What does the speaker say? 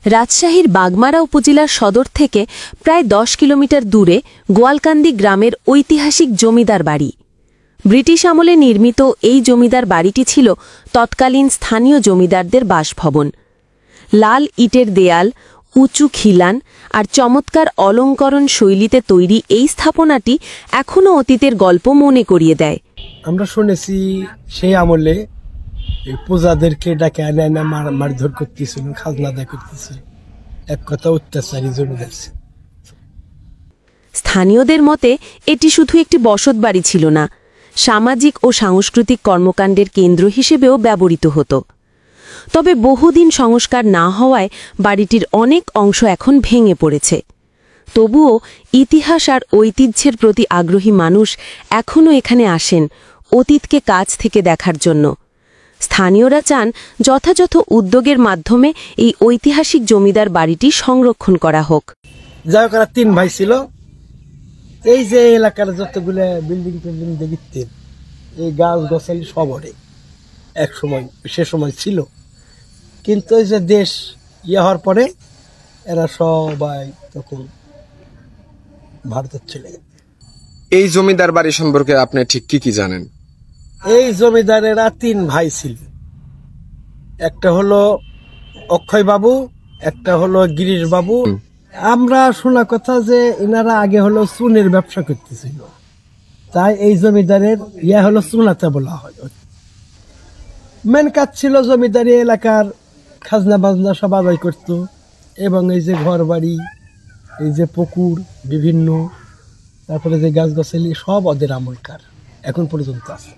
রাজশাহীর বাগমারা উপজেলার সদর থেকে প্রায় ১০ কিলোমিটার দূরে গোয়ালকান্দি গ্রামের ঐতিহাসিক জমিদার বাড়ি। ব্রিটিশ আমলে নির্মিত এই জমিদার বাড়িটি ছিল তৎকালীন স্থানীয় জমিদারদের বাসভবন। লাল ইটের দেয়াল, উঁচু খিলান আর চমৎকার অলঙ্করণ শৈলীতে তৈরি এই স্থাপনাটি এখনও অতীতের গল্প মনে করিয়ে দেয়। আমরা শুনেছি সেই আমলে প্রজাদেরকে ডাকে আনে আনে মারধর করতেছিল, খাজনা আদায় করতেছিল, এক কথা অত্যাচারী জমিদার। স্থানীয়দের মতে এটি শুধু একটি বসতবাড়ি ছিল না, সামাজিক ও সাংস্কৃতিক কর্মকাণ্ডের কেন্দ্র হিসেবেও ব্যবহৃত হতো। তবে বহুদিন সংস্কার না হওয়ায় বাড়িটির অনেক অংশ এখন ভেঙে পড়েছে। তবুও ইতিহাস আর ঐতিহ্যের প্রতি আগ্রহী মানুষ এখনও এখানে আসেন অতীতকে কাছ থেকে দেখার জন্য। স্থানীয়রা চান যথাযথ উদ্যোগের মাধ্যমে এই ঐতিহাসিক জমিদার বাড়িটি সংরক্ষণ করা হোক। যাই হোক, ৩ ভাই ছিল। এই যে এলাকার যতগুলো বিল্ডিং টিল্ডিং দেখতেন, এই গাছ গাছালি সবরে এক সময় সে সময় ছিল, কিন্তু এই যে দেশ হওয়ার পরে এরা সবাই তখন ভারতের চলে গেছে। এই জমিদার বাড়ি সম্পর্কে আপনি ঠিক কি জানেন? এই জমিদারেরা ৩ ভাই ছিল। একটা হলো অক্ষয় বাবু, একটা হলো গিরিশ বাবু। আমরা শোনা কথা যে এনারা আগে হলো চুনের ব্যবসা করতেছিল, তাই এই জমিদারের হলো চুনাতে বলা হয়। মেন কাজ ছিল জমিদারি এলাকার খাজনা বাজনা সব আদায় করত, এবং এই যে ঘর বাড়ি, এই যে পুকুর বিভিন্ন, তারপরে যে গাছ গাছালি সব ওদের আমলকার এখন পর্যন্ত আছে।